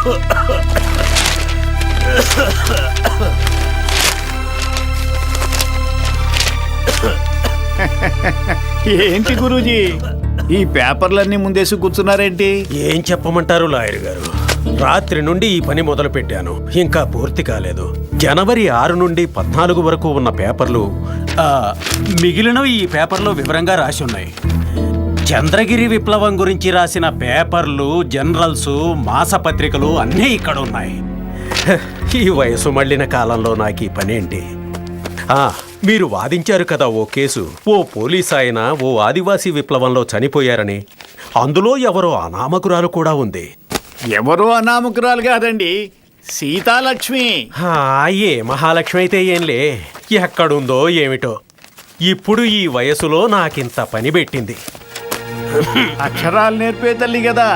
ఏంటి గురూజీ, ఈ పేపర్లన్నీ ముందేసి కూర్చున్నారేంటి? ఏం చెప్పమంటారు లాయర్ గారు? రాత్రి నుండి ఈ పని మొదలు పెట్టాను, ఇంకా పూర్తి కాలేదు. జనవరి 6 నుండి 14 వరకు ఉన్న పేపర్లు మిగిలినవి ఈ పేపర్లో వివరంగా రాసి ఉన్నాయి. చంద్రగిరి విప్లవం గురించి రాసిన పేపర్లు, జనరల్స్, మాసపత్రికలు అన్నీ ఇక్కడ ఉన్నాయి. ఈ వయసు మళ్ళిన కాలంలో నాకు ఈ పనేంటి? మీరు వాదించారు కదా ఓ కేసు, ఓ పోలీస్ ఆయన ఓ ఆదివాసీ విప్లవంలో చనిపోయారని. అందులో ఎవరో అనామకురాలు కూడా ఉంది. ఎవరో అనామకురాలు కాదండి, సీతాలక్ష్మి. ఏ మహాలక్ష్మి అయితే ఏంలే, ఎక్కడుందో ఏమిటో. ఇప్పుడు ఈ వయసులో నాకింత పని పెట్టింది. అక్షరాలు నేర్పే తల్లి కదా.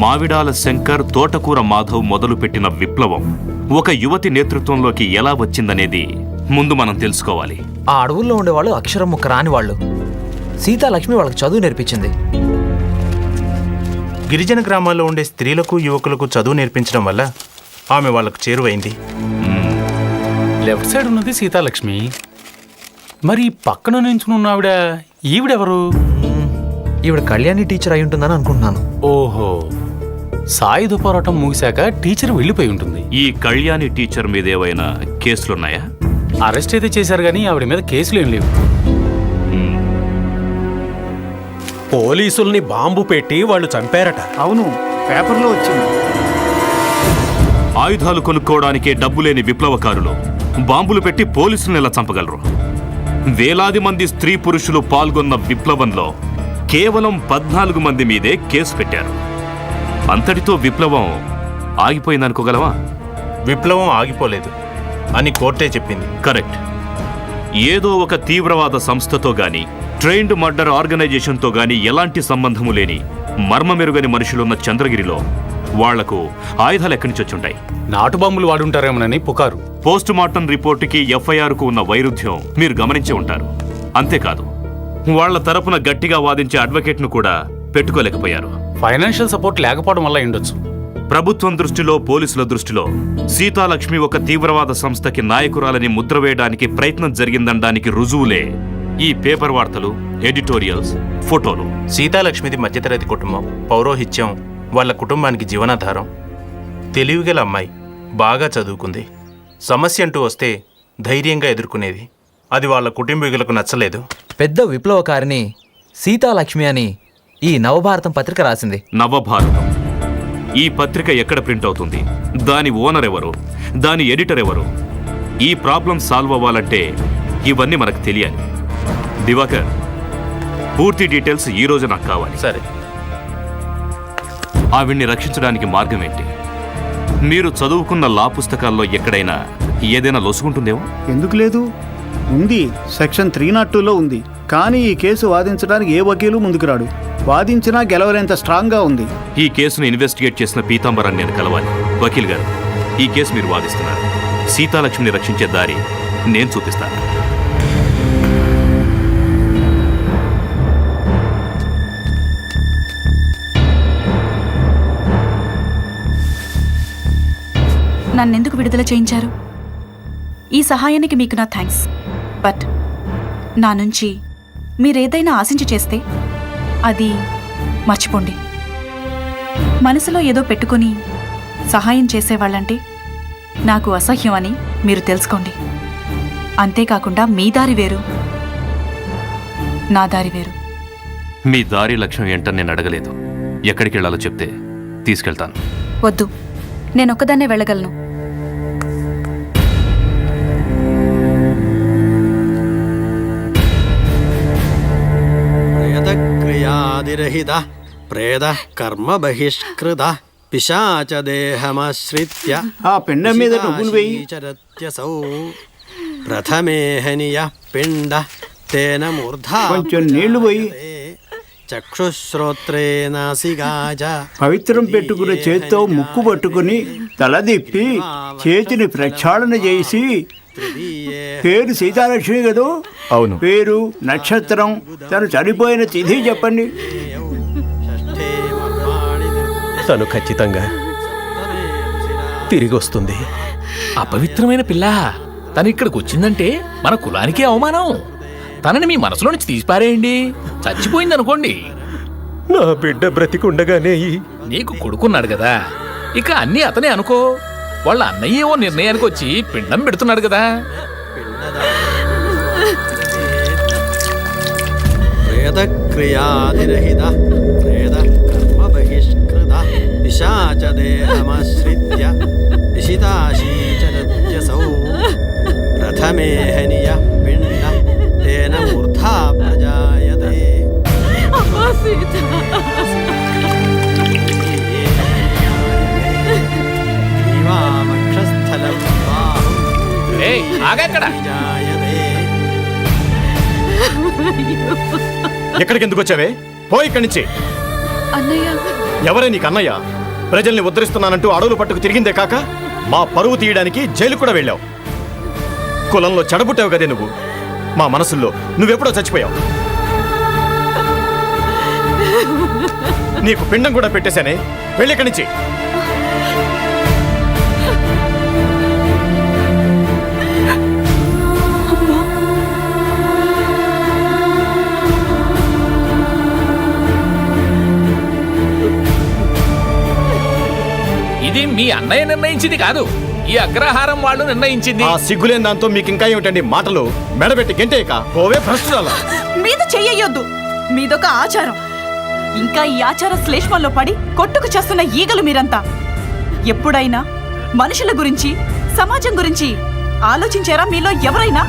మావిడాల శంకర్, తోటకూర మాధవ్ మొదలుపెట్టిన విప్లవం ఒక యువతి నేతృత్వంలోకి ఎలా వచ్చిందనేది ముందు మనం తెలుసుకోవాలి. ఆ అడవుల్లో ఉండేవాళ్ళు అక్షరం ముక్క రాని వాళ్ళు. సీతాలక్ష్మి వాళ్ళకి చదువు నేర్పించింది. గిరిజన గ్రామాల్లో ఉండే స్త్రీలకు, యువకులకు చదువు నేర్పించడం వల్ల ఆమె వాళ్ళకు చేరువైంది. లెఫ్ట్ సైడ్ ఉన్నది సీతాలక్ష్మి, మరి పక్కన నించున్న ఆవిడ ఈవిడెవరు? ఈవిడ కళ్యాణి టీచర్ అయి ఉంటుందని అనుకుంటున్నాను. ఓహో, సాయుధ పోరాటం ముగిశాక టీచర్ వెళ్ళిపోయి ఉంటుంది. ఈ కళ్యాణి టీచర్ మీద ఏవైనా కేసులున్నాయా? అరెస్ట్ అయితే చేశారు కానీ ఆవిడ మీద కేసులు ఏం లేవు. పోలీసుల్ని బాంబు పెట్టి వాళ్ళు చంపారట. అవును, పేపర్లో వచ్చింది. ఆయుధాలు కొనుక్కోవడానికే డబ్బు లేని విప్లవకారులు బాంబులు పెట్టి పోలీసులను ఎలా చంపగలరు? వేలాది మంది స్త్రీ పురుషులు పాల్గొన్న విప్లవంలో కేవలం 14 మంది మీదే కేసు పెట్టారు. అంతటితో విప్లవం ఆగిపోయిందనుకోగలవా? విప్లవం ఆగిపోలేదు అని కోర్టే చెప్పింది. కరెక్ట్. ఏదో ఒక తీవ్రవాద సంస్థతో గాని, ట్రైన్డ్ మర్డర్ ఆర్గనైజేషన్తో గాని ఎలాంటి సంబంధము లేని మర్మమెరుగని మనుషులున్న చంద్రగిరిలో వాళ్లకు ఆయుధాలు ఎక్కడి నుంచి వచ్చుంటాయి? నాటు బాంబులు వాడుంటారేమోనని పుకారు. పోస్ట్ మార్టం రిపోర్టుకి ఎఫ్ఐఆర్కు ఉన్న వైరుధ్యం మీరు గమనించి ఉంటారు. అంతేకాదు, వాళ్ల తరపున గట్టిగా వాదించే అడ్వకేట్ను కూడా పెట్టుకోలేకపోయారు. ఫైనాన్షియల్ సపోర్ట్ లేకపోవడం వల్ల ఉండొచ్చు. ప్రభుత్వం దృష్టిలో, పోలీసుల దృష్టిలో సీతాలక్ష్మి ఒక తీవ్రవాద సంస్థకి నాయకురాలని ముద్ర వేయడానికి ప్రయత్నం జరిగిందనడానికి రుజువులే ఈ పేపర్ వార్తలు, ఎడిటోరియల్స్, ఫోటోలు. సీతాలక్ష్మిది మధ్యతరగతి కుటుంబం. పౌరోహిత్యం వాళ్ళ కుటుంబానికి జీవనాధారం. తెలివిగల అమ్మాయి, బాగా చదువుకుంది. సమస్య అంటూ వస్తే ధైర్యంగా ఎదుర్కొనేది. అది వాళ్ళ కుటుంబీకులకు నచ్చలేదు. పెద్ద విప్లవకారిని సీతాలక్ష్మి అని ఈ నవభారతం పత్రిక రాసింది. నవభారతం ఈ పత్రిక ఎక్కడ ప్రింట్ అవుతుంది? దాని ఓనర్ ఎవరు? దాని ఎడిటర్ ఎవరు? ఈ ప్రాబ్లం సాల్వ్ అవ్వాలంటే ఇవన్నీ మనకు తెలియాలి. దివాకర్, పూర్తి డీటెయిల్స్ ఈ రోజు నాకు కావాలి. సరే. ఆవిడ్ని రక్షించడానికి మార్గం ఏంటి? మీరు చదువుకున్న లా పుస్తకాల్లో ఎక్కడైనా ఏదైనా లొసుకుంటుందేమో? ఎందుకు లేదు, ఉంది. సెక్షన్ 302లో ఉంది. కానీ ఈ కేసు వాదించడానికి ఏ వకీలు ముందుకు రాడు. వాదించినా గెలవలేంత స్ట్రాంగ్గా ఉంది. ఈ కేసును ఇన్వెస్టిగేట్ చేసిన పీతాంబరాన్ని నేను కలవాలి. వకీల్ గారు, ఈ కేసు మీరు వాదిస్తున్నారు. సీతాలక్ష్మిని రక్షించే దారి నేను చూపిస్తాను. నన్నెందుకు విడుదల చేయించారు? ఈ సహాయానికి మీకు నా థ్యాంక్స్. బట్ నా నుంచి మీరేదైనా ఆశించి చేస్తే అది మర్చిపోండి. మనసులో ఏదో పెట్టుకొని సహాయం చేసేవాళ్ళంటే నాకు అసహ్యం అని మీరు తెలుసుకోండి. అంతేకాకుండా మీ దారి వేరు, నా దారి వేరు. మీ దారి లక్ష్యం ఏంటని నేను అడగలేదు. ఎక్కడికి వెళ్ళాలో చెప్తే తీసుకెళ్తాను. వద్దు, నేనొక్కదాన్నే వెళ్ళగలను. క్రియాదిరహిత ప్రేద కర్మ బహిష్కృత పిశాచ దేహమాశ్రిత్య ఆ పిండం మీద నువ్వులు వేయి. చరత్యసౌ ప్రథమేహనియ పిండ తేన మూర్ధా కొంచెం నీళ్లు పోయి. చక్షుశ్రోత్రే నాసికాజ. పవిత్రం పెట్టుకున్న చేత్తో ముక్కు పట్టుకుని తల దిప్పి చేతిని ప్రక్షాళన చేసి తృతీయే పేరు సీతాలక్ష్మి కదూ? అవును. పేరు, నక్షత్రం, తను చనిపోయిన తిథి చెప్పండి. షష్ఠే మర్మాణి తను ఖచ్చితంగా తిరిగి వస్తుంది. అపవిత్రమైన పిల్ల తను ఇక్కడికి వచ్చిందంటే మన కులానికే అవమానం. తనని మీ మనసులో నుంచి తీసిపారేయండి. చచ్చిపోయింది అనుకోండి. నా బిడ్డ బ్రతికుండగానే నీకు కొడుకున్నాడు కదా, ఇక అన్నీ అతనే అనుకో. వాళ్ళ అన్నయ్య ఓ నిర్ణయానికి వచ్చి పిండం పెడుతున్నాడు కదా. ప్రేతక్రియాదిరహిత ప్రేత కర్మ బహిష్కృత పిశాచ దేహమాశ్రిత్య నిశితాశీచరత్యసౌ ప్రథమే హనియ పిండ తేన మూర్ధా ప్రజాయతే. జీవామక్షస్థలం బాహుం ఏయ్, ఆగక్కడ. జాయతే. ఎక్కడికి ఎందుకు వచ్చావే? పో ఇక్కడి నుంచి. అన్నయ్య, ఎవరే నీకు అన్నయ్య? ప్రజల్ని ఉద్ధరిస్తున్నానంటూ అడవులు పట్టుకు తిరిగిందే కాక మా పరువు తీయడానికి జైలు కూడా వెళ్ళావు. కులంలో చెడబుట్టావు కదే నువ్వు. మా మనసుల్లో నువ్వెప్పుడో చచ్చిపోయావు. నీకు పిండం కూడా పెట్టేశానే. వెళ్ళి ఇక్కడి నుంచి. ఇది మీ అన్నయ్య నిర్ణయించింది కాదు, ఈ అగ్రహారం వాళ్ళు నిర్ణయించింది. ఆ సిగ్గులేని దాంతో మీకు ఇంకా ఏమిటండి మాటలు? మెడబెట్టి గెంటేయక పోవే భ్రష్టురాలా. మీద చెయ్యొద్దు. మీదొక ఆచారం. ఇంకా ఈ ఆచార శ్లేష్మంలో పడి కొట్టుకు చేస్తున్న ఈగలు మీరంతా. ఎప్పుడైనా మనుషుల గురించి, సమాజం గురించి ఆలోచించారా మీలో ఎవరైనా?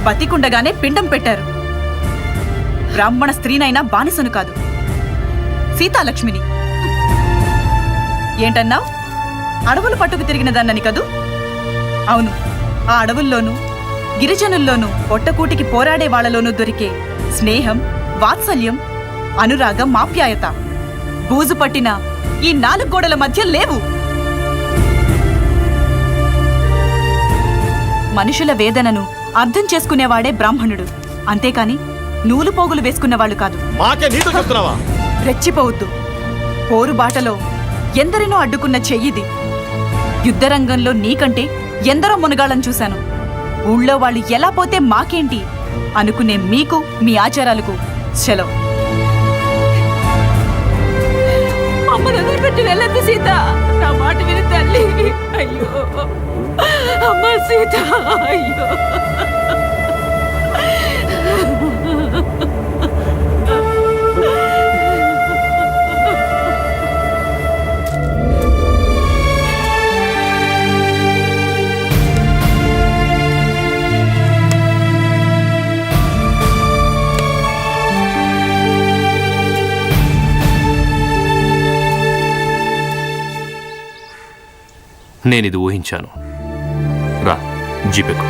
బతికుండగానే పిండం పెట్టారు. బ్రాహ్మణ స్త్రీనైనా బానిసను కాదు, సీతాలక్ష్మిని. ఏంటన్నావు? అడవులు పట్టుకు తిరిగిన దాన్నని కదూ? అవును, ఆ అడవుల్లోనూ గిరిజనుల్లోనూ పొట్టకూటికి పోరాడే వాళ్లలోనూ దొరికే స్నేహం, వాత్సల్యం, అనురాగం, ఆప్యాయత బూజు పట్టిన ఈ 4 గోడల మధ్య లేవు. మనుషుల వేదనను అర్థం చేసుకునేవాడే బ్రాహ్మణుడు, అంతేకాని నూలు పోగులు వేసుకున్నవాళ్ళు కాదు. మాకే నీతో చెప్తున్నావా? రెచ్చిపోవద్దు. పోరుబాటలో ఎందరినో అడ్డుకున్న చెయ్యిది. యుద్ధరంగంలో నీకంటే ఎందరో మునగాళ్ళని చూశాను. ఊళ్ళో వాళ్ళు ఎలా పోతే మాకేంటి అనుకునే మీకు, మీ ఆచారాలకు సెలవు. అమ్మను వదిలిపెట్టి వెళ్ళద్దు సీత. నా మాట విని తల్లి. అయ్యో అమ్మ సీత, అయ్యో. నేనిది ఊహించాను. రా, జీపెకు.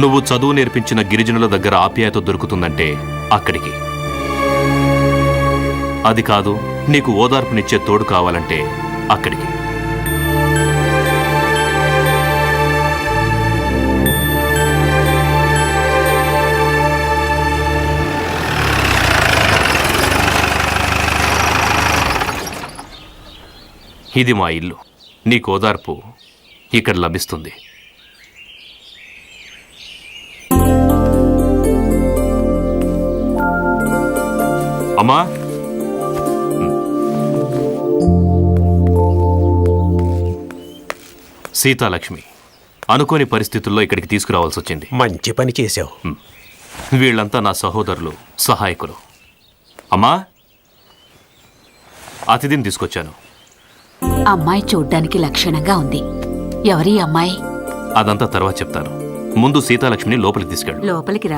నువ్వు చదువు నేర్పించిన గిరిజనుల దగ్గర ఆప్యాయత దొరుకుతుందంటే అక్కడికి. అది కాదు, నీకు ఓదార్పునిచ్చే తోడు కావాలంటే అక్కడికి. ఇది మా ఇల్లు. నీకు ఓదార్పు ఇక్కడ లభిస్తుంది. అమ్మా, సీతాలక్ష్మి అనుకోని పరిస్థితుల్లో ఇక్కడికి తీసుకురావాల్సి వచ్చింది. మంచి పని చేశావు. వీళ్ళంతా నా సహోదరులు, సహాయకులు. అమ్మా, అతిథిని తీసుకొచ్చాను. అమ్మాయి చూడ్డానికి లక్షణంగా ఉంది. ఎవరి అమ్మాయి? అదంతా తర్వాత చెప్తాను. ముందు సీతాలక్ష్మిని లోపలికి తీసుకెళ్ళు. లోపలికి రా